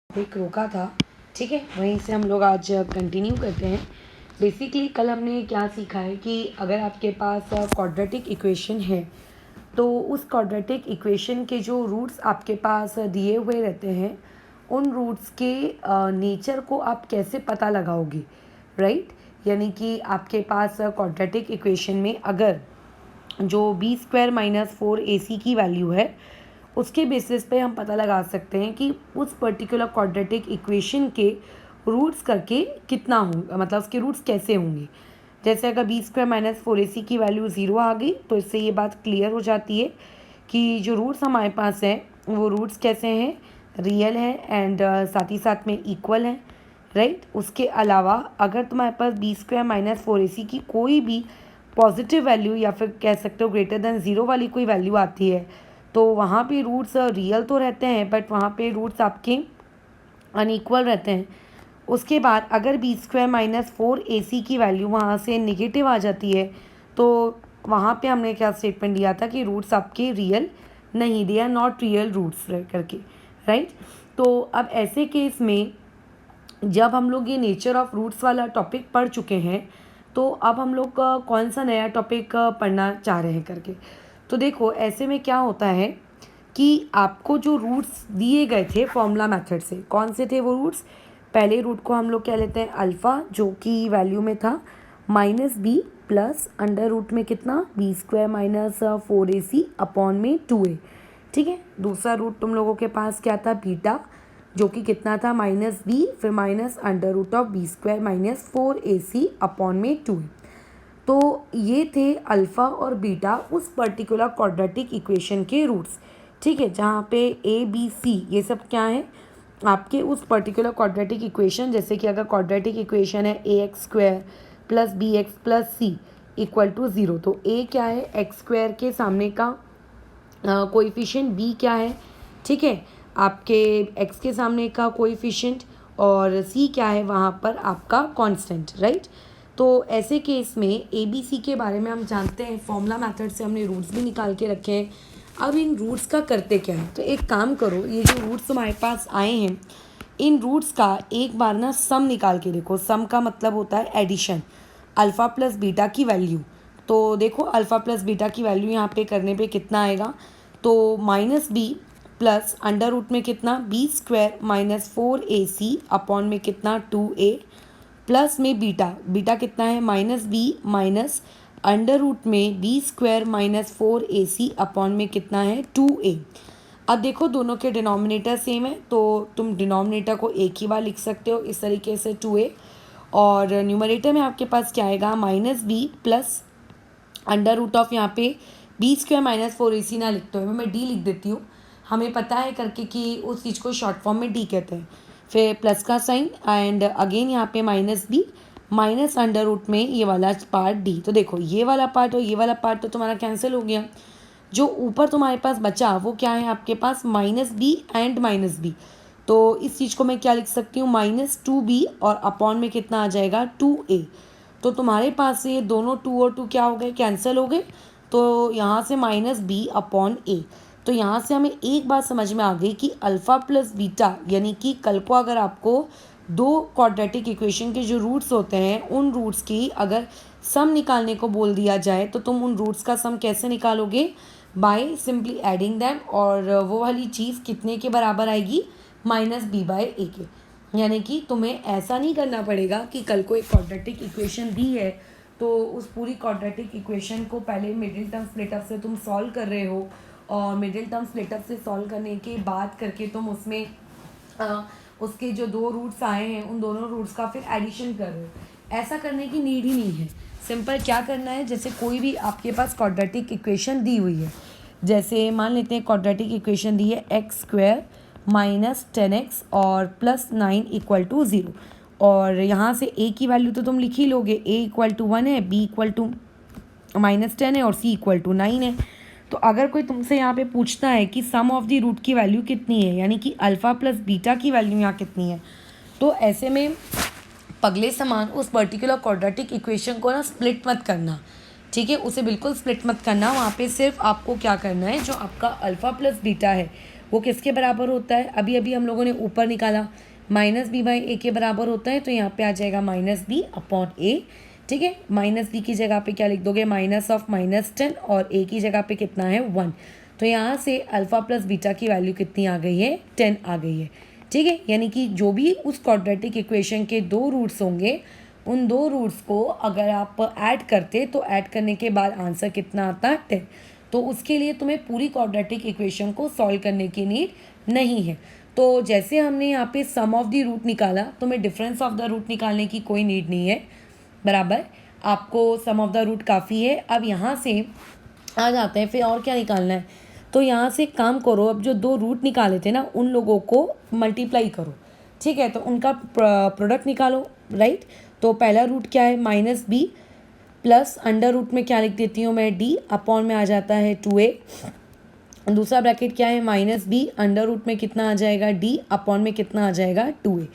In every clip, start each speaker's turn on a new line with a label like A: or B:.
A: एक रोका था, ठीक है, वहीं से हम लोग आज कंटिन्यू करते हैं। बेसिकली कल हमने क्या सीखा है कि अगर आपके पास क्वाड्रेटिक इक्वेशन है तो उस क्वाड्रेटिक इक्वेशन के जो रूट्स आपके पास दिए हुए रहते हैं उन रूट्स के नेचर को आप कैसे पता लगाओगे, राइट। यानी कि आपके पास क्वाड्रेटिक इक्वेशन में अगर जो b² - 4ac की वैल्यू है उसके बेसिस पे हम पता लगा सकते हैं कि उस पर्टिकुलर क्वाड्रेटिक इक्वेशन के रूट्स करके कितना होगा, मतलब उसके रूट्स कैसे होंगे। जैसे अगर b² - 4ac की वैल्यू 0 आ गई तो इससे ये बात क्लियर हो जाती है कि जो रूट्स हमारे पास हैं वो रूट्स कैसे हैं, रियल हैं एंड साथ ही साथ में इक्वल हैं, राइट। उसके अलावा अगर तुम्हारे पास b² - 4ac की कोई भी पॉजिटिव वैल्यू या फिर कह सकते हो ग्रेटर देन 0 वाली कोई वैल्यू आती है तो वहाँ पे रूट्स रियल तो रहते हैं बट वहाँ पे रूट्स आपके अनइक्वल रहते हैं। उसके बाद अगर b² - 4ac की वैल्यू वहाँ से नेगेटिव आ जाती है तो वहाँ पे हमने क्या स्टेटमेंट दिया था कि रूट्स आपके रियल नहीं, they are not real roots करके, राइट। तो अब ऐसे केस में जब हम लोग ये नेचर ऑफ रूट्स वाला टॉपिक पढ़ चुके हैं तो अब हम लोग कौन सा नया टॉपिक पढ़ना चाह रहे हैं करके। तो देखो ऐसे में क्या होता है कि आपको जो रूट्स दिए गए थे फॉर्मूला मेथड से, कौन से थे वो रूट्स। पहले रूट को हम लोग क्या लेते हैं अल्फ़ा, जो कि वैल्यू में था -b प्लस अंडर रूट में कितना b² - 4ac अपॉन में 2a, ठीक है। दूसरा रूट तुम लोगों के पास क्या था बीटा, जो कि कितना था -b फिर minus under root of b² - 4ac upon में 2a। तो ये थे अल्फ़ा और बीटा उस पर्टिकुलर क्वाड्रेटिक इक्वेशन के रूट्स, ठीक है, जहाँ पे ए बी सी ये सब क्या है आपके उस पर्टिकुलर क्वाड्रेटिक इक्वेशन। जैसे कि अगर क्वाड्रेटिक इक्वेशन है ax² + bx + c = 0 तो a क्या है x² के सामने का कोएफिशिएंट, b क्या है, ठीक है, आपके x के सामने का कोएफिशिएंट और c क्या है वहाँ पर आपका कांस्टेंट, राइट। तो ऐसे केस में ए बी सी के बारे में हम जानते हैं, फॉर्मूला मेथड से हमने रूट्स भी निकाल के रखे हैं। अब इन रूट्स का करते क्या है, तो एक काम करो, ये जो रूट्स हमारे पास आए हैं इन रूट्स का एक बार ना सम निकाल के देखो। सम का मतलब होता है एडिशन, अल्फ़ा प्लस बीटा की वैल्यू। तो देखो अल्फ़ा प्लस बीटा की वैल्यू यहाँ पे करने पे कितना आएगा, तो -b प्लस अंडर रूट में कितना b² - 4ac अपॉन में कितना 2a प्लस में बीटा कितना है -b माइनस अंडर रूट में b² - 4ac अपॉन में कितना है 2a। अब देखो दोनों के डिनोमिनेटर सेम है तो तुम डिनोमिनेटर को एक ही बार लिख सकते हो इस तरीके से 2a, और न्यूमरेटर में आपके पास क्या आएगा -b plus under root of यहाँ पे b² - 4ac ना लिखते हो मैं d लिख देती हूँ, हमें पता है करके कि उस चीज़ को शॉर्ट फॉर्म में d कहते हैं। फिर प्लस का साइन एंड अगेन यहाँ पे -b माइनस अंडर रूट में ये वाला पार्ट d। तो देखो ये वाला पार्ट और ये वाला पार्ट तो तुम्हारा कैंसिल हो गया, जो ऊपर तुम्हारे पास बचा वो क्या है आपके पास -b एंड -b। तो इस चीज़ को मैं क्या लिख सकती हूँ -2b और अपॉन में कितना आ जाएगा 2a। तो तुम्हारे पास से ये दोनों 2 और 2 क्या हो गए कैंसिल हो गए, तो यहाँ से -b अपॉन a। तो यहाँ से हमें एक बात समझ में आ गई कि अल्फ़ा प्लस बीटा, यानी कि कल को अगर आपको दो क्वाड्रेटिक इक्वेशन के जो रूट्स होते हैं उन रूट्स की अगर सम निकालने को बोल दिया जाए तो तुम उन रूट्स का सम कैसे निकालोगे, बाय सिंपली एडिंग दैम, और वो वाली चीज़ कितने के बराबर आएगी -b/a के। यानी कि तुम्हें ऐसा नहीं करना पड़ेगा कि कल को एक क्वाड्रेटिक इक्वेशन दी है तो उस पूरी क्वाड्रेटिक इक्वेशन को पहले मिडिल टर्म स्प्लिटअप से तुम सॉल्व कर रहे हो और मिडिल टर्म स्प्लिटअप से सॉल्व करने के बाद करके तुम उसमें उसके जो दो रूट्स आए हैं उन दोनों रूट्स का फिर एडिशन कर रहे हो। ऐसा करने की नीड ही नहीं है। सिंपल क्या करना है, जैसे कोई भी आपके पास क्वाड्रेटिक इक्वेशन दी हुई है, जैसे मान लेते हैं क्वाड्रेटिक इक्वेशन दी है x² - 10x और +9 = 0, और यहाँ से a की वैल्यू तो तुम लिख ही लोगे, a = 1 है, b = -10 है और c = 9 है। तो अगर कोई तुमसे यहाँ पे पूछता है कि सम ऑफ द रूट की वैल्यू कितनी है, यानी कि अल्फ़ा प्लस बीटा की वैल्यू यहाँ कितनी है, तो ऐसे में पगले समान उस पर्टिकुलर क्वाड्रेटिक इक्वेशन को ना स्प्लिट मत करना, ठीक है, उसे बिल्कुल स्प्लिट मत करना। वहाँ पे सिर्फ आपको क्या करना है, जो आपका अल्फ़ा प्लस बीटा है वो किसके बराबर होता है, अभी अभी हम लोगों ने ऊपर निकाला, माइनस बी बाई ए के बराबर होता है, तो यहाँ पे आ जाएगा माइनस बी अपॉन ए। ठीक है, माइनस बी की जगह पे क्या लिख दोगे, -10 और ए की जगह पे कितना है 1। तो यहाँ से अल्फ़ा प्लस बीटा की वैल्यू कितनी आ गई है, 10 आ गई है। ठीक है, यानी कि जो भी उस क्वाड्रेटिक इक्वेशन के 2 रूट्स होंगे, उन 2 रूट्स को अगर आप ऐड करते तो ऐड करने के बाद आंसर कितना आता है 10। तो उसके लिए तुम्हें पूरी क्वाड्रेटिक इक्वेशन को सॉल्व करने की नीड नहीं है। तो जैसे हमने यहाँ पे सम ऑफ द रूट निकाला, तुम्हें डिफरेंस ऑफ द रूट निकालने की कोई नीड नहीं है, बराबर। आपको सम ऑफ द रूट काफ़ी है। अब यहाँ से आ जाते हैं, फिर और क्या निकालना है, तो यहाँ से काम करो, अब जो 2 रूट निकाले थे ना उन लोगों को मल्टीप्लाई करो। ठीक है, तो उनका प्रोडक्ट निकालो, राइट। तो पहला रूट क्या है, minus b plus under root में क्या लिख देती हूँ मैं, डी अपॉन में आ जाता है 2a। दूसरा ब्रैकेट क्या है, माइनस बी अंडर रूट में कितना आ जाएगा, डी अपॉन में कितना आ जाएगा 2a।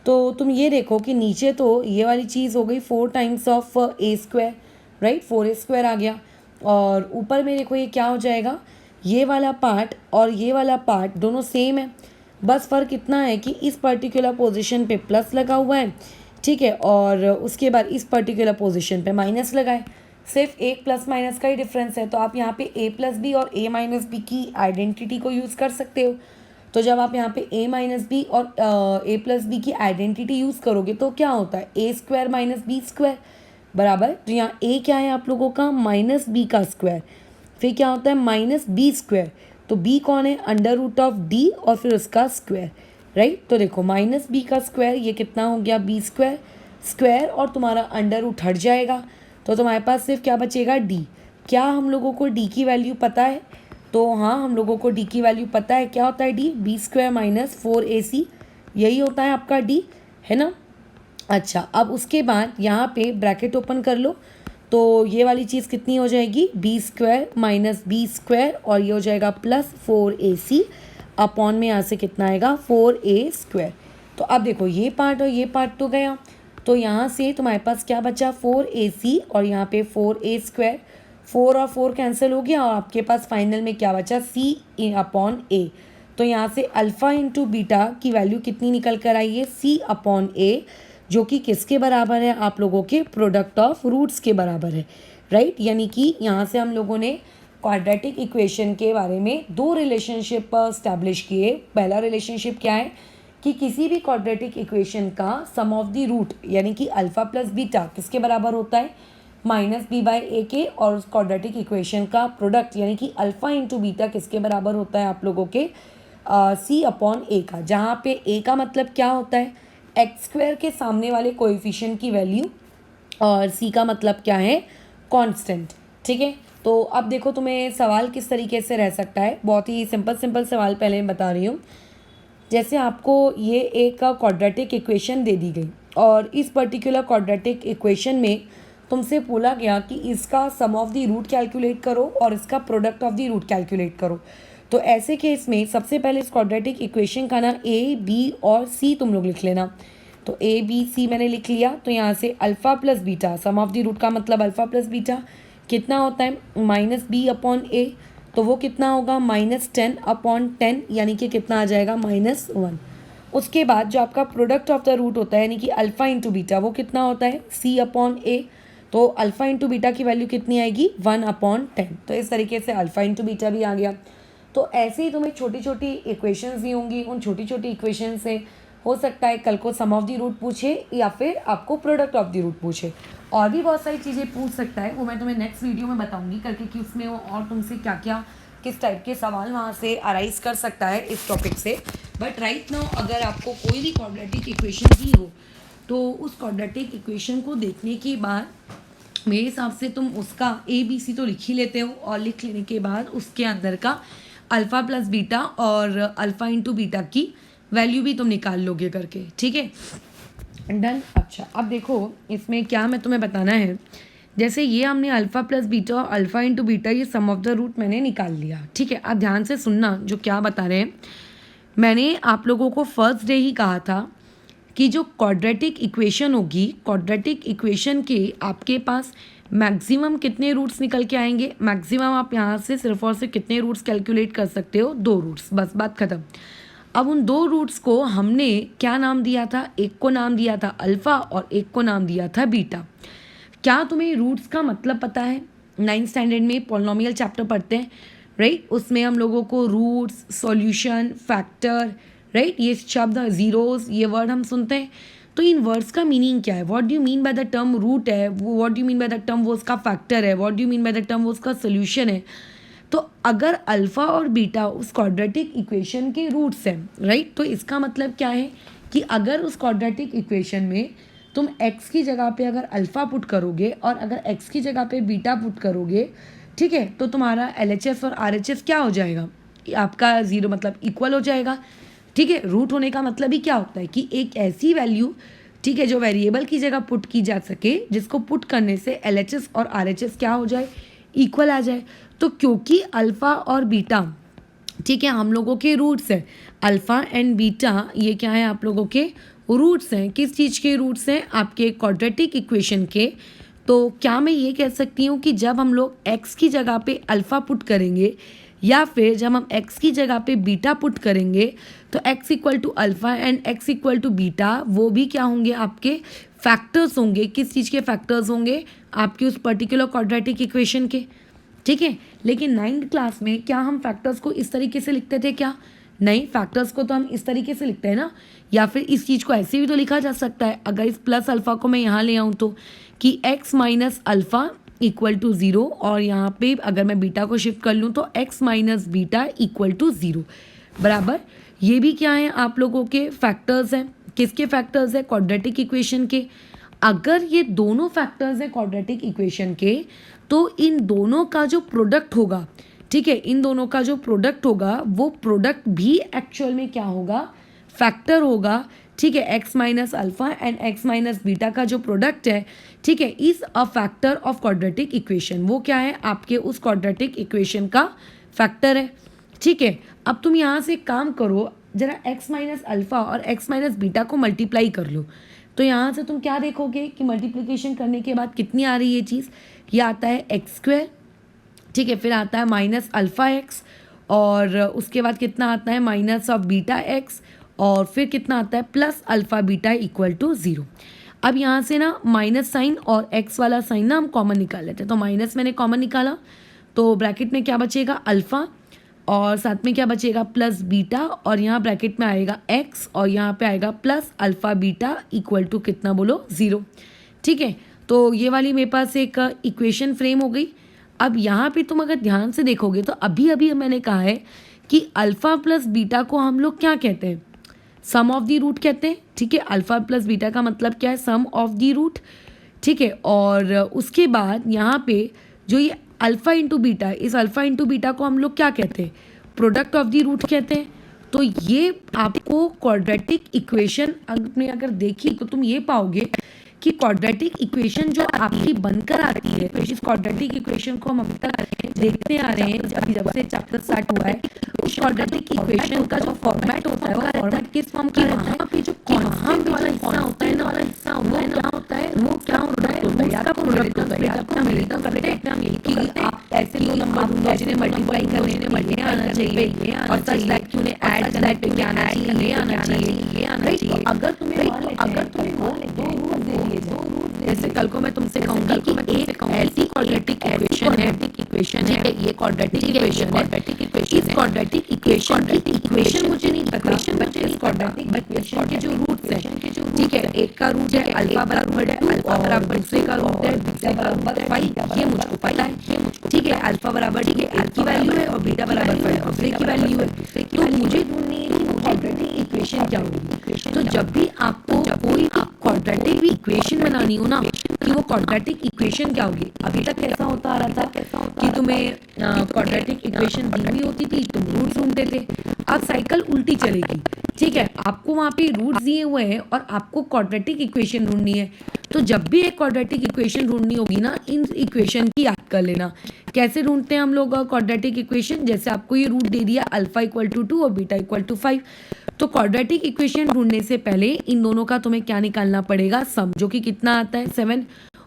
A: तो तुम ये देखो कि नीचे तो ये वाली चीज़ हो गई 4 times of A square, right, 4a square आ गया। और ऊपर में देखो ये क्या हो जाएगा, ये वाला पार्ट और ये वाला पार्ट दोनों सेम है, बस फ़र्क इतना है कि इस पर्टिकुलर पोजीशन पे प्लस लगा हुआ है, ठीक है, और उसके बाद इस पर्टिकुलर पोजीशन पे माइनस लगाए। सिर्फ एक प्लस माइनस का ही डिफरेंस है। तो आप यहाँ पे ए प्लस बी और ए माइनस बी की आइडेंटिटी को यूज़ कर सकते हो। तो जब आप यहाँ पे ए माइनस बी और ए प्लस बी की आइडेंटिटी यूज़ करोगे तो क्या होता है, ए स्क्वायर माइनस बी स्क्वायर, बराबर। तो यहाँ ए क्या है आप लोगों का, माइनस बी का स्क्वायर, फिर क्या होता है माइनस बी स्क्वायर। तो बी कौन है, अंडर रूट ऑफ डी और फिर उसका स्क्वायर, राइट। तो देखो माइनस बी का स्क्वायर ये कितना हो गया, बी स्क्वायर, स्क्वायर और तुम्हारा अंडर रूट हट जाएगा, तो तुम्हारे पास सिर्फ क्या बचेगा, डी। क्या हम लोगों को डी की वैल्यू पता है, तो हाँ हम लोगों को डी की वैल्यू पता है। क्या होता है D, B square minus 4ac, यही होता है आपका डी, है ना। अच्छा, अब उसके बाद यहाँ पे ब्रैकेट ओपन कर लो, तो ये वाली चीज़ कितनी हो जाएगी, b square minus b square और ये हो जाएगा प्लस 4ac अपॉन में यहाँ से कितना आएगा 4a स्क्वायर। तो अब देखो ये पार्ट और ये पार्ट तो गया, तो यहाँ से तुम्हारे पास क्या बचा 4ac और यहाँ पे 4a स्क्वायर, 4 और 4 कैंसिल हो गया और आपके पास फाइनल में क्या बचा, c अपॉन a। तो यहाँ से अल्फ़ा इंटू बीटा की वैल्यू कितनी निकल कर आई है, c अपॉन a, जो कि किसके बराबर है, आप लोगों के प्रोडक्ट ऑफ रूट्स के बराबर है, राइट। यानी कि यहाँ से हम लोगों ने क्वाड्रेटिक इक्वेशन के बारे में 2 रिलेशनशिप स्टैब्लिश किए। पहला रिलेशनशिप क्या है कि किसी भी क्वाड्रेटिक इक्वेशन का सम ऑफ द रूट यानी कि अल्फ़ा प्लस बीटा किसके बराबर होता है, माइनस बी बाई ए के, और उस क्वाड्रेटिक इक्वेशन का प्रोडक्ट यानी कि अल्फ़ा इंटू बीटा किसके बराबर होता है, आप लोगों के सी अपॉन ए का, जहाँ पे ए का मतलब क्या होता है, एक्स स्क्वायर के सामने वाले कोएफिशिएंट की वैल्यू, और सी का मतलब क्या है, कांस्टेंट। ठीक है, तो अब देखो तुम्हें सवाल किस तरीके से रह सकता है, बहुत ही सिंपल सवाल पहले मैं बता रही हूँ। जैसे आपको ये एक क्वाड्रेटिक इक्वेशन दे दी गई और इस पर्टिकुलर क्वाड्रेटिक इक्वेशन में तुमसे बोला गया कि इसका sum of the root calculate करो और इसका product of the root calculate करो। तो ऐसे केस में सबसे पहले इस क्वाड्रेटिक इक्वेशन का ना ए बी और सी तुम लोग लिख लेना। तो ए बी सी मैंने लिख लिया। तो यहाँ से alpha plus beta, sum of the root का मतलब अल्फ़ा प्लस बीटा कितना होता है, माइनस बी अपॉन ए, तो वो कितना होगा -10 अपॉन 10, यानी कि कितना आ जाएगा -1। उसके बाद जो आपका प्रोडक्ट ऑफ द रूट होता है यानी कि अल्फ़ा इंटू बीटा, वो कितना होता है सी अपॉन ए, तो अल्फ़ा इंटू बीटा की वैल्यू कितनी आएगी 1 अपॉन 10। तो इस तरीके से अल्फ़ा इंटू बीटा भी आ गया। तो ऐसे ही तुम्हें छोटी छोटी इक्वेशंस दी होंगी, उन छोटी छोटी इक्वेशन से हो सकता है कल को सम ऑफ द रूट पूछे या फिर आपको प्रोडक्ट ऑफ द रूट पूछे, और भी बहुत सारी चीज़ें पूछ सकता है। वो मैं तुम्हें नेक्स्ट वीडियो में बताऊंगी करके कि उसमें वो और तुमसे क्या क्या किस टाइप के सवाल वहाँ से अराइज कर सकता है इस टॉपिक से। बट राइट नाउ अगर आपको कोई भी क्वाड्रेटिक इक्वेशन दी हो तो उस क्वाड्रेटिक इक्वेशन को देखने के बाद मेरे हिसाब से तुम उसका ए बी सी तो लिख ही लेते हो, और लिख लेने के बाद उसके अंदर का अल्फ़ा प्लस बीटा और अल्फ़ा इंटू बीटा की वैल्यू भी तुम निकाल लोगे करके, ठीक है, डन। अच्छा, अब देखो इसमें क्या मैं तुम्हें बताना है, जैसे ये हमने अल्फ़ा प्लस बीटा और अल्फ़ा इंटू बीटा ये सम ऑफ द रूट मैंने निकाल लिया, ठीक है। अब ध्यान से सुनना जो क्या बता रहे हैं। मैंने आप लोगों को फर्स्ट डे ही कहा था कि जो क्वाड्रेटिक इक्वेशन होगी, क्वाड्रेटिक इक्वेशन के आपके पास मैक्सिमम कितने रूट्स निकल के आएंगे? मैक्सिमम आप यहाँ से सिर्फ और सिर्फ कितने रूट्स कैलकुलेट कर सकते हो? 2 रूट्स, बस बात खत्म। अब उन 2 रूट्स को हमने क्या नाम दिया था? एक को नाम दिया था अल्फ़ा और एक को नाम दिया था बीटा। क्या तुम्हें रूट्स का मतलब पता है? 9th स्टैंडर्ड में पॉलिनोमियल चैप्टर पढ़ते हैं, राइट? उसमें हम लोगों को रूट्स, सॉल्यूशन, फैक्टर, राइट, ये शब्द जीरोस, ये वर्ड हम सुनते हैं। तो इन वर्ड्स का मीनिंग क्या है? What do you mean by the term root है, what do you mean by the term वो उसका फैक्टर है, what do you mean by the term वो उसका सोल्यूशन है। तो अगर अल्फ़ा और बीटा उस क्वाड्रेटिक इक्वेशन के रूट्स हैं, राइट, तो इसका मतलब क्या है कि अगर उस क्वाड्रेटिक इक्वेशन में तुम x की जगह पे अगर अल्फ़ा पुट करोगे और अगर x की जगह पे बीटा पुट करोगे, ठीक है, तो तुम्हारा LHS और RHS क्या हो जाएगा? आपका ज़ीरो मतलब इक्वल हो जाएगा। ठीक है, रूट होने का मतलब ही क्या होता है कि एक ऐसी वैल्यू, ठीक है, जो वेरिएबल की जगह पुट की जा सके, जिसको पुट करने से LHS और RHS क्या हो जाए? इक्वल आ जाए। तो क्योंकि अल्फ़ा और बीटा, ठीक है, हम लोगों के रूट्स हैं, अल्फ़ा एंड बीटा ये क्या है? आप लोगों के रूट्स हैं। किस चीज़ के रूट्स हैं? आपके क्वाड्रेटिक इक्वेशन के। तो क्या मैं ये कह सकती हूँ कि जब हम लोग x की जगह पे अल्फ़ा पुट करेंगे या फिर जब हम x की जगह पे बीटा पुट करेंगे, तो x equal to alpha and x equal to beta वो भी क्या होंगे? आपके फैक्टर्स होंगे। किस चीज़ के फैक्टर्स होंगे? आपके उस पर्टिकुलर क्वाड्रेटिक इक्वेशन के। ठीक है, लेकिन 9th क्लास में क्या हम फैक्टर्स को इस तरीके से लिखते थे क्या? नहीं, फैक्टर्स को तो हम इस तरीके से लिखते हैं ना, या फिर इस चीज़ को ऐसे भी तो लिखा जा सकता है। अगर इस प्लस अल्फ़ा को मैं यहाँ ले आऊँ तो कि x minus alpha equal to 0, और यहाँ पे अगर मैं बीटा को शिफ्ट कर लूँ तो x minus beta equal to 0 बराबर। ये भी क्या है? आप लोगों के फैक्टर्स हैं। किसके फैक्टर्स है? क्वाड्रेटिक इक्वेशन के। अगर ये दोनों फैक्टर्स हैं क्वाड्रेटिक इक्वेशन के, तो इन दोनों का जो प्रोडक्ट होगा, ठीक है, इन दोनों का जो प्रोडक्ट होगा वो प्रोडक्ट भी एक्चुअल में क्या होगा? फैक्टर होगा। ठीक है, x minus alpha and x minus beta का जो प्रोडक्ट है, ठीक है, is a factor of quadratic equation. वो क्या है? आपके उस क्वाड्रेटिक इक्वेशन का फैक्टर है। ठीक है, अब तुम यहाँ से एक काम करो, जरा x माइनस अल्फ़ा और x माइनस बीटा को मल्टीप्लाई कर लो। तो यहाँ से तुम क्या देखोगे कि मल्टीप्लिकेशन करने के बाद कितनी आ रही है ये चीज़? ये आता है एक्स स्क्वायर, ठीक है, फिर आता है माइनस अल्फ़ा एक्स, और उसके बाद कितना आता है? माइनस ऑफ बीटा एक्स, और फिर कितना आता है? Plus alpha beta equal to 0। अब यहाँ से ना माइनस साइन और एक्स वाला साइन ना हम कॉमन निकाल लेते हैं। तो माइनस मैंने कॉमन निकाला, तो ब्रैकेट में क्या बचेगा? अल्फ़ा, और साथ में क्या बचेगा? प्लस बीटा, और यहाँ ब्रैकेट में आएगा एक्स, और यहाँ पे आएगा plus alpha beta equal to कितना? बोलो, 0। ठीक है, तो ये वाली मेरे पास एक इक्वेशन फ्रेम हो गई। अब यहाँ पे तुम अगर ध्यान से देखोगे तो अभी अभी मैंने कहा है कि अल्फ़ा प्लस बीटा को हम लोग क्या कहते हैं? सम ऑफ दी रूट कहते हैं। ठीक है, अल्फ़ा प्लस बीटा का मतलब क्या है? सम ऑफ दी रूट। ठीक है, और उसके बाद यहाँ पे जो ये अल्फ़ा इंटू बीटा, इस अल्फ़ा इंटू बीटा को हम लोग क्या कहते हैं? प्रोडक्ट ऑफ दी रूट कहते हैं। तो ये आपको क्वाड्रेटिक इक्वेशन में अगर देखी तो तुम ये पाओगे कि क्वाड्रेटिक इक्वेशन जो आपकी बनकर आती है, इस क्वाड्रेटिक इक्वेशन को हम अभी तक देखते आ रहे हैं, अभी जब से चैप्टर स्टार्ट हुआ है, उस क्वाड्रेटिक इक्वेशन का जो फॉर्मेट होता है वो फॉर्मेट किस फॉर्म का रहता है? पे जो कांस्टेंट वाला हिस्सा होता है ना, वाला हिस्सा होता है, क्या होता है? वो क्या होता है? उसका प्रोडक्ट होता है। आपका मिलता करते हैं हम यही कि आप ऐसे दो नंबर ढूंढो जिन्हें मल्टीप्लाई करने में ये आना चाहिए, और सच दैट कि उन्हें ऐड करने पे क्या आना चाहिए? ये आना चाहिए। अगर तुम्हें दो रूल दे दिए जाए, जैसे कल को मैं तुमसे कहूंगी कि एक ऐसी क्वाड्रेटिक इक्वेशन है, ये क्वाड्रेटिक इक्वेशन है, इस क्वाड्रेटिक इक्वेशन की इक्वेशन मुझे नहीं पता, बट इस क्वाड्रेटिक इक्वेशन के जो रूट्स हैं, ठीक है, एक का रूट है अल्फा बराबर है, अल्फा बराबर दूसरे का रूट है बीटा बराबर 5, ये मुझको पता है। ठीक है, अल्फा बराबर ठीक है 1 की वैल्यू है और बीटा बराबर 5 दूसरे की वैल्यू है। तो मुझे ढूंढनी है कि क्वाड्रेटिक इक्वेशन क्या होगी। तो जब भी आपको कोई क्वाड्रेटिक इक्वेशन बनानी हो ना, कि वो क्वाड्रेटिक इक्वेशन क्या होगी। अभी तक कैसा होता आ रहा था कि तुम्हें क्वाड्रेटिक इक्वेशन दी हुई होती थी, तुम रूट ढूंढते थे। अब साइकिल उल्टी चलेगी। ठीक है, आपको वहाँ पे रूट्स दिए हुए हैं और आपको क्वाड्रेटिक इक्वेशन ढूंढनी है। तो जब भी एक क्वाड्रेटिक इक्वेशन ढूंढनी होगी ना, इन इक्वेशन की याद कर लेना। कैसे ढूंढते हैं हम लोग क्वाड्रेटिक इक्वेशन? जैसे आपको ये रूट दे दिया अल्फा इक्वल टू 2 और बीटा इक्वल टू 5, तो क्वाड्रेटिक इक्वेशन ढूंढने से पहले इन दोनों का तुम्हें क्या निकालना पड़ेगा? सम, जो कि कितना आता है 7,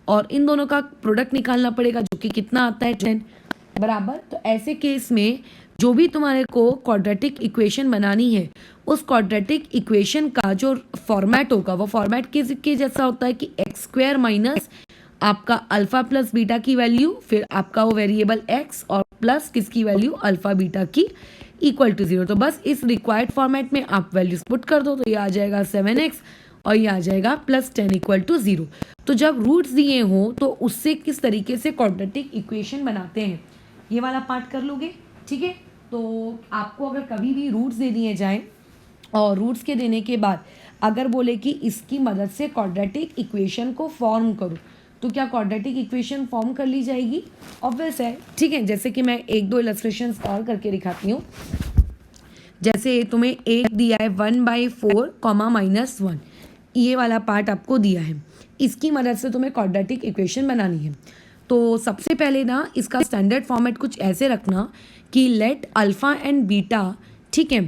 A: और इन दोनों का प्रोडक्ट निकालना पड़ेगा जो कि कितना आता है 10 बराबर। तो ऐसे केस में जो भी तुम्हारे को क्वाड्रेटिक इक्वेशन बनानी है उस क्वाड्रेटिक इक्वेशन का जो फॉर्मेट होगा वो फॉर्मेट किसके जैसा होता है कि एक्स स्क्वायर माइनस आपका अल्फा प्लस बीटा की वैल्यू, फिर आपका वो वेरिएबल एक्स और प्लस किसकी वैल्यू अल्फा बीटा की इक्वल टू 0। तो बस इस रिक्वायर्ड फॉर्मेट में आप वैल्यूज पुट कर दो, तो ये आ जाएगा 7x और ये आ जाएगा +10 इक्वल टू 0। तो जब रूट्स दिए हों तो उससे किस तरीके से क्वाड्रेटिक इक्वेशन बनाते हैं ये वाला पार्ट कर लोगे, ठीक है। तो आपको अगर कभी भी रूट्स दे दिए जाएं और रूट्स के देने के बाद अगर बोले कि इसकी मदद से क्वाड्रेटिक इक्वेशन को फॉर्म करो, तो क्या क्वाड्रेटिक इक्वेशन फॉर्म कर ली जाएगी? ऑब्वियस है, ठीक है। जैसे कि मैं एक दो इलस्ट्रेशंस और करके दिखाती हूँ। जैसे तुम्हें एक दिया है 1/4 -1, ये वाला पार्ट आपको दिया है, इसकी मदद से तुम्हें क्वाड्रेटिक इक्वेशन बनानी है। तो सबसे पहले ना इसका स्टैंडर्ड फॉर्मेट कुछ ऐसे रखना कि लेट अल्फा एंड बीटा, ठीक है,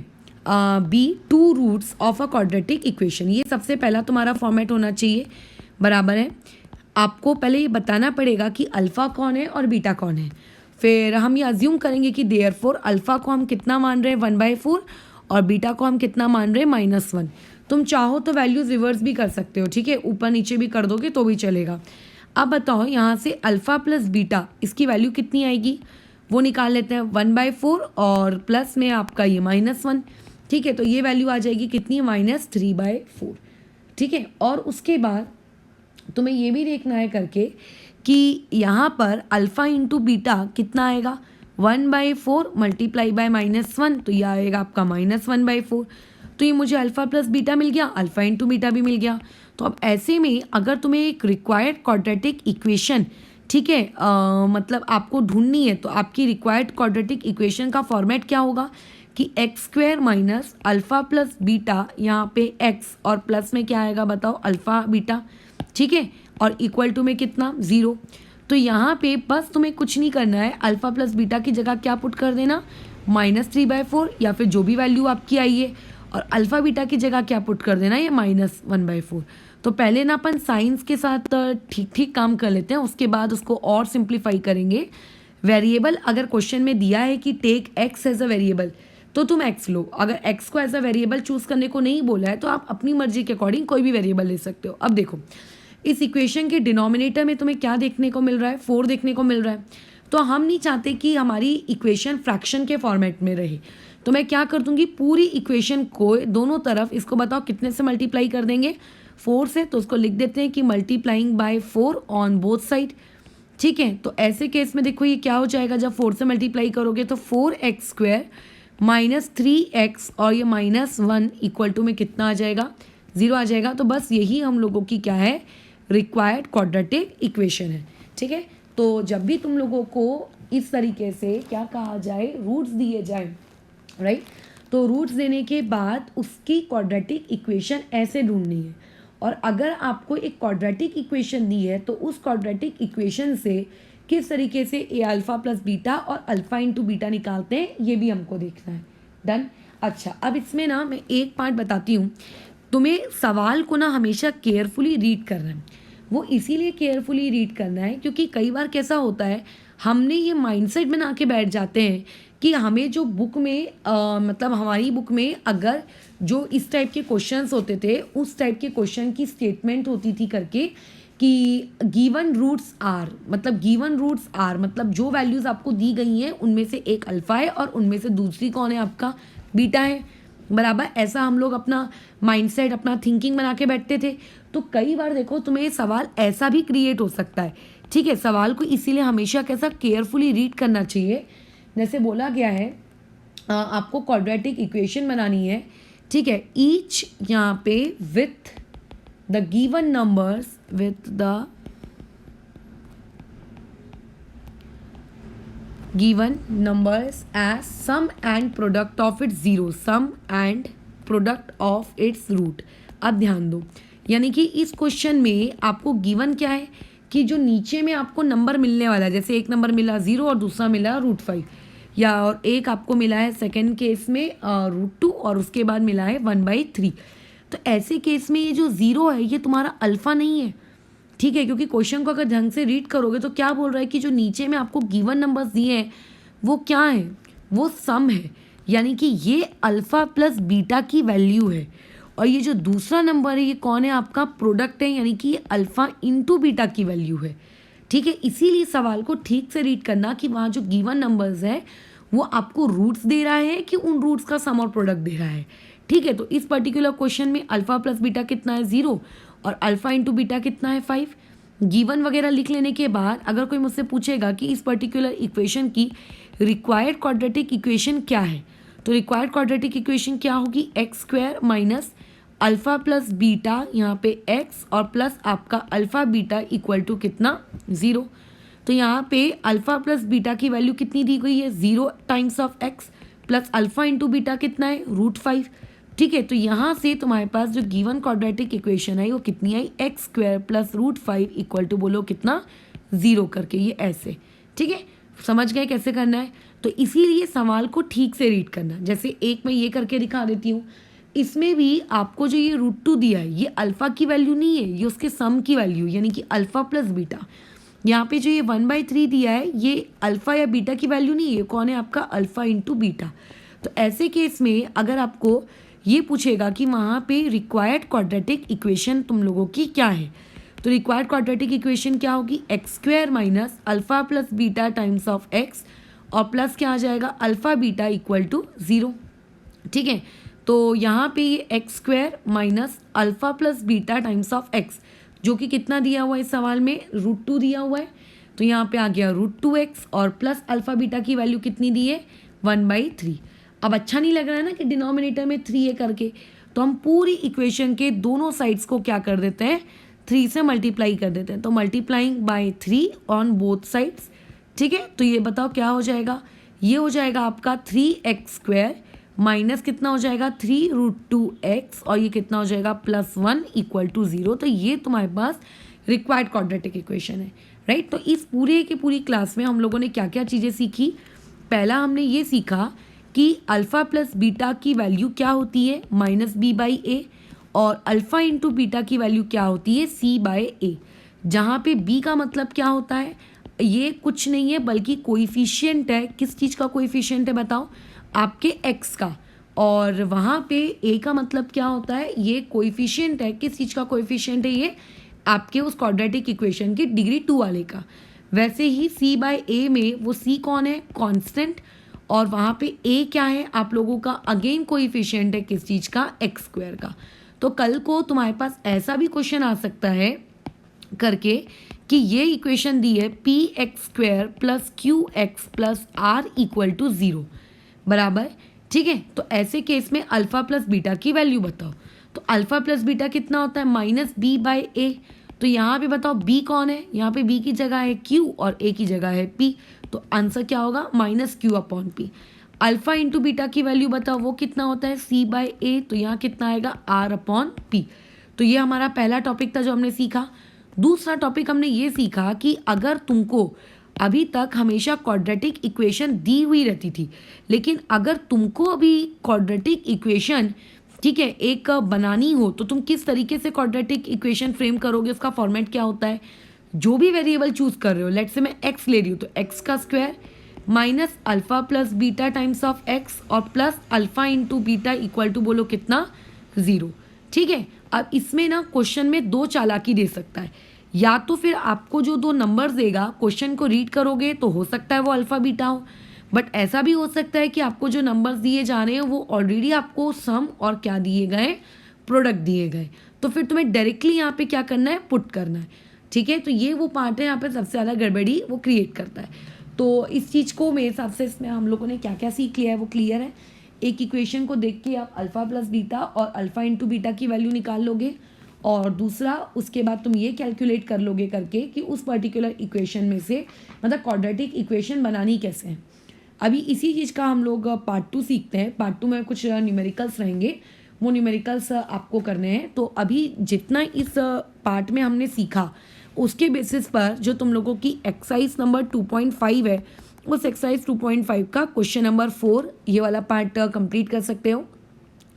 A: be 2 roots of a quadratic equation. ये सबसे पहला तुम्हारा फॉर्मेट होना चाहिए, बराबर है। आपको पहले ये बताना पड़ेगा कि अल्फ़ा कौन है और बीटा कौन है। फिर हम ये अज्यूम करेंगे कि देयरफॉर अल्फ़ा को हम कितना मान रहे हैं 1/4 और बीटा को हम कितना मान रहे हैं -1। तुम चाहो तो वैल्यूज रिवर्स भी कर सकते हो, ठीक है, ऊपर नीचे भी कर दोगे तो भी चलेगा। अब बताओ यहाँ से अल्फ़ा प्लस बीटा इसकी वैल्यू कितनी आएगी वो निकाल लेते हैं। 1/4 और प्लस में आपका ये -1, ठीक है, तो ये वैल्यू आ जाएगी कितनी -3/4, ठीक है। और उसके बाद तुम्हें ये भी देखना है करके कि यहाँ पर अल्फ़ा इंटू बीटा कितना आएगा 1/4 मल्टीप्लाई बाय -1, तो ये आएगा आपका -1/4। तो ये मुझे अल्फ़ा प्लस बीटा मिल गया, अल्फ़ा इंटू बीटा भी मिल गया। तो अब ऐसे में अगर तुम्हें एक रिक्वायर्ड क्वाड्रेटिक इक्वेशन, ठीक है, मतलब आपको ढूंढनी है, तो आपकी रिक्वायर्ड क्वाड्रेटिक इक्वेशन का फॉर्मेट क्या होगा कि x square minus alpha plus beta, यहाँ पे एक्स और प्लस में क्या आएगा बताओ अल्फ़ा बीटा, ठीक है, और इक्वल टू में कितना 0। तो यहाँ पे बस तुम्हें कुछ नहीं करना है, अल्फ़ा प्लस बीटा की जगह क्या पुट कर देना -3/4 या फिर जो भी वैल्यू आपकी आई है, और अल्फ़ा बीटा की जगह क्या पुट कर देना ये -1/4। तो पहले ना अपन साइंस के साथ ठीक ठीक काम कर लेते हैं, उसके बाद उसको और सिंप्लीफाई करेंगे। वेरिएबल अगर क्वेश्चन में दिया है कि take x as a variable, तो तुम एक्स लो। अगर एक्स को एज अ वेरिएबल चूज करने को नहीं बोला है तो आप अपनी मर्जी के अकॉर्डिंग कोई भी वेरिएबल ले सकते हो। अब देखो इस इक्वेशन के डिनोमिनेटर में तुम्हें क्या देखने को मिल रहा है 4 देखने को मिल रहा है। तो हम नहीं चाहते कि हमारी इक्वेशन फ्रैक्शन के फॉर्मेट में रहे, तो मैं क्या कर दूंगी पूरी इक्वेशन को दोनों तरफ, इसको बताओ कितने से मल्टीप्लाई कर देंगे 4 से, तो उसको लिख देते हैं कि multiplying by 4 on both side, ठीक है। तो ऐसे केस में देखो ये क्या हो जाएगा, जब 4 से मल्टीप्लाई करोगे तो 4x² -3x और ये -1 इक्वल टू में कितना आ जाएगा 0 आ जाएगा। तो बस यही हम लोगों की क्या है रिक्वायर्ड क्वाड्रेटिक इक्वेशन है, ठीक है। तो जब भी तुम लोगों को इस तरीके से क्या कहा जाए रूट्स दिए जाए, राइट, तो रूट्स देने के बाद उसकी क्वाड्रेटिक इक्वेशन ऐसे ढूंढनी है। और अगर आपको एक क्वाड्रेटिक इक्वेशन दी है तो उस क्वाड्रेटिक इक्वेशन से किस तरीके से ए अल्फ़ा प्लस बीटा और अल्फ़ा इंटू बीटा निकालते हैं ये भी हमको देखना है। डन। अच्छा, अब इसमें ना मैं एक पार्ट बताती हूँ, तुम्हें सवाल को ना हमेशा केयरफुली रीड करना है। वो इसीलिए केयरफुली रीड करना है क्योंकि कई बार कैसा होता है हमने ये माइंडसेट बना के बैठ जाते हैं कि हमें जो बुक में मतलब हमारी बुक में अगर जो इस टाइप के क्वेश्चंस होते थे उस टाइप के क्वेश्चन की स्टेटमेंट होती थी करके कि गिवन रूट्स आर, मतलब जो वैल्यूज़ आपको दी गई हैं उनमें से एक अल्फ़ा है और उनमें से दूसरी कौन है आपका बीटा है, बराबर। ऐसा हम लोग अपना माइंडसेट अपना थिंकिंग बना के बैठते थे। तो कई बार देखो तुम्हें सवाल ऐसा भी क्रिएट हो सकता है, ठीक है। सवाल को इसीलिए हमेशा कैसा केयरफुली रीड करना चाहिए। जैसे बोला गया है आपको क्वाड्रेटिक इक्वेशन बनानी है, ठीक है, ईच यहाँ पे with the given numbers given numbers as sum and product of its zero, sum and product of its root। अब ध्यान दो, यानी कि इस क्वेश्चन में आपको गिवन क्या है कि जो नीचे में आपको नंबर मिलने वाला है, जैसे एक नंबर मिला 0 और दूसरा मिला √5, या और एक आपको मिला है सेकेंड केस में √2 और उसके बाद मिला है 1/3। तो ऐसे केस में ये जो 0 है ये तुम्हारा अल्फ़ा नहीं है, ठीक है, क्योंकि क्वेश्चन को अगर ढंग से रीड करोगे तो क्या बोल रहा है कि जो नीचे में आपको गिवन नंबर्स दिए हैं वो क्या है, वो सम है, यानी कि ये अल्फ़ा प्लस बीटा की वैल्यू है। और ये जो दूसरा नंबर है ये कौन है, आपका प्रोडक्ट है, यानी कि ये अल्फ़ा इंटू बीटा की वैल्यू है। ठीक है, इसीलिए सवाल को ठीक से रीड करना कि वहाँ जो गिवन नंबर्स है वो आपको रूट्स दे रहा है कि उन रूट्स का सम और प्रोडक्ट दे रहा है। ठीक है, तो इस पर्टिकुलर क्वेश्चन में अल्फ़ा प्लस बीटा कितना है 0 और अल्फ़ा इंटू बीटा कितना है 5। गिवन वगैरह लिख लेने के बाद अगर कोई मुझसे पूछेगा कि इस पर्टिकुलर इक्वेशन की रिक्वायर्ड क्वाड्रेटिक इक्वेशन क्या है, तो रिक्वायर्ड क्वाड्रेटिक इक्वेशन क्या होगी, x square minus alpha plus beta यहाँ पे एक्स और प्लस आपका अल्फ़ा बीटा इक्वल टू कितना 0। तो यहाँ पे अल्फ़ा प्लस बीटा की वैल्यू कितनी दी गई है 0 times of x plus alpha into beta कितना है √5। ठीक है, तो यहाँ से तुम्हारे पास जो गिवन क्वाड्रेटिक इक्वेशन है वो कितनी आई, X square plus √5 equal to बोलो कितना 0 करके, ये ऐसे। ठीक है, समझ गए कैसे करना है। तो इसीलिए सवाल को ठीक से रीड करना। जैसे एक मैं ये करके दिखा देती हूँ, इसमें भी आपको जो ये √2 दिया है ये अल्फ़ा की वैल्यू नहीं है, ये उसके सम की वैल्यू, यानी कि अल्फ़ा प्लस बीटा। यहाँ पे जो ये 1/3 दिया है ये अल्फ़ा या बीटा की वैल्यू नहीं है, ये कौन है आपका अल्फ़ा इंटू बीटा। तो ऐसे केस में अगर आपको ये पूछेगा कि वहाँ पे रिक्वायर्ड क्वाड्रेटिक इक्वेशन तुम लोगों की क्या है, तो रिक्वायर्ड क्वाड्रेटिक इक्वेशन क्या होगी, x square minus alpha plus beta times of x और प्लस क्या आ जाएगा अल्फ़ा बीटा इक्वल टू 0। ठीक है, तो यहाँ पे ये x square minus alpha plus beta times of x जो कि कितना दिया हुआ है इस सवाल में √2 दिया हुआ है, तो यहाँ पे आ गया √2x और प्लस अल्फ़ा बीटा की वैल्यू कितनी दी है 1/3। अब अच्छा नहीं लग रहा है ना कि डिनोमिनेटर में 3 है करके, तो हम पूरी इक्वेशन के दोनों साइड्स को क्या कर देते हैं 3 से मल्टीप्लाई कर देते हैं, तो multiplying by 3 on both sides. ठीक है, तो ये बताओ क्या हो जाएगा, ये हो जाएगा आपका 3x स्क्वायर माइनस कितना हो जाएगा 3√2x और ये कितना हो जाएगा +1 इक्वल टू 0। तो ये तुम्हारे पास रिक्वायर्ड क्वाड्रेटिक इक्वेशन है, राइट। तो इस पूरे की पूरी क्लास में हम लोगों ने क्या क्या चीज़ें सीखी। पहला हमने ये सीखा कि अल्फ़ा प्लस बीटा की वैल्यू क्या होती है -b/a और अल्फ़ा इंटू बीटा की वैल्यू क्या होती है c/a, जहाँ पे b का मतलब क्या होता है, ये कुछ नहीं है बल्कि कोइफिशिएंट है। किस चीज़ का कोइफिशिएंट है बताओ, आपके x का। और वहाँ पे a का मतलब क्या होता है, ये कोइफिशिएंट है। किस चीज़ का कोइफिशिएंट है, ये आपके उस क्वाड्रेटिक इक्वेशन की डिग्री 2 वाले का। वैसे ही c/a में वो c कौन है, कांस्टेंट, और वहाँ पे a क्या है आप लोगों का, अगेन कोइफिशिएंट है किस चीज़ का, एक्स स्क्वायर का। तो कल को तुम्हारे पास ऐसा भी क्वेश्चन आ सकता है करके कि ये इक्वेशन दी है px² plus qx plus r equal to 0 बराबर। ठीक है, तो ऐसे केस में अल्फ़ा प्लस बीटा की वैल्यू बताओ, तो अल्फ़ा प्लस बीटा कितना होता है -b/a। तो यहाँ पे बताओ b कौन है, यहाँ पे b की जगह है q और a की जगह है p, तो आंसर क्या होगा -q/p। अल्फ़ा इंटू बीटा की वैल्यू बताओ वो कितना होता है c/a, तो यहाँ कितना आएगा r/p। तो ये हमारा पहला टॉपिक था जो हमने सीखा। दूसरा टॉपिक हमने ये सीखा कि अगर तुमको अभी तक हमेशा क्वाड्रेटिक इक्वेशन दी हुई रहती थी, लेकिन अगर तुमको अभी क्वाड्रेटिक इक्वेशन ठीक है एक बनानी हो तो तुम किस तरीके से क्वाड्रेटिक इक्वेशन फ्रेम करोगे, उसका फॉर्मेट क्या होता है। जो भी वेरिएबल चूज कर रहे हो, लेट्स से मैं x ले रही हूँ, तो x का square minus alpha plus beta times of x और plus alpha into beta equal to बोलो कितना 0। ठीक है, अब इसमें ना क्वेश्चन में दो चालाकी दे सकता है, या तो फिर आपको जो दो नंबर्स देगा क्वेश्चन को रीड करोगे तो हो सकता है वो अल्फ़ा बीटा हो, बट ऐसा भी हो सकता है कि आपको जो नंबर्स दिए जा रहे हैं वो ऑलरेडी आपको सम और क्या दिए गए, प्रोडक्ट दिए गए, तो फिर तुम्हें डायरेक्टली यहाँ पे क्या करना है, पुट करना है। ठीक है, तो ये वो पार्ट है यहाँ पे सबसे ज़्यादा गड़बड़ी वो क्रिएट करता है। तो इस चीज़ को मेरे हिसाब से इसमें हम लोगों ने क्या क्या सीख लिया है वो क्लियर है। एक इक्वेशन को देख के आप अल्फ़ा प्लस बीटा और अल्फ़ा इंटू बीटा की वैल्यू निकाल लोगे, और दूसरा उसके बाद तुम ये कैलकुलेट कर लोगे करके कि उस पर्टिकुलर इक्वेशन में से मतलब क्वाड्रेटिक इक्वेशन बनानी कैसे है। अभी इसी चीज़ का हम लोग पार्ट 2 सीखते हैं। पार्ट 2 में कुछ न्यूमेरिकल्स रहेंगे, वो न्यूमेरिकल्स आपको करने हैं। तो अभी जितना इस पार्ट में हमने सीखा उसके बेसिस पर जो तुम लोगों की एक्सरसाइज नंबर 2.5 है, उस एक्सरसाइज 2.5 का क्वेश्चन नंबर 4 ये वाला पार्ट कंप्लीट कर सकते हो।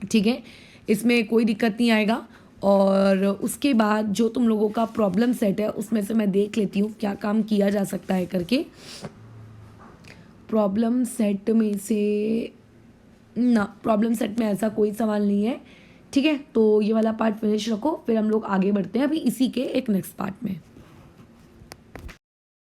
A: ठीक है, इसमें कोई दिक्कत नहीं आएगा। और उसके बाद जो तुम लोगों का प्रॉब्लम सेट है उसमें से मैं देख लेती हूँ क्या काम किया जा सकता है करके। प्रॉब्लम सेट में से ना, प्रॉब्लम सेट में ऐसा कोई सवाल नहीं है। ठीक है, तो ये वाला पार्ट फिनिश रखो, फिर हम लोग आगे बढ़ते हैं अभी इसी के एक नेक्स्ट पार्ट में।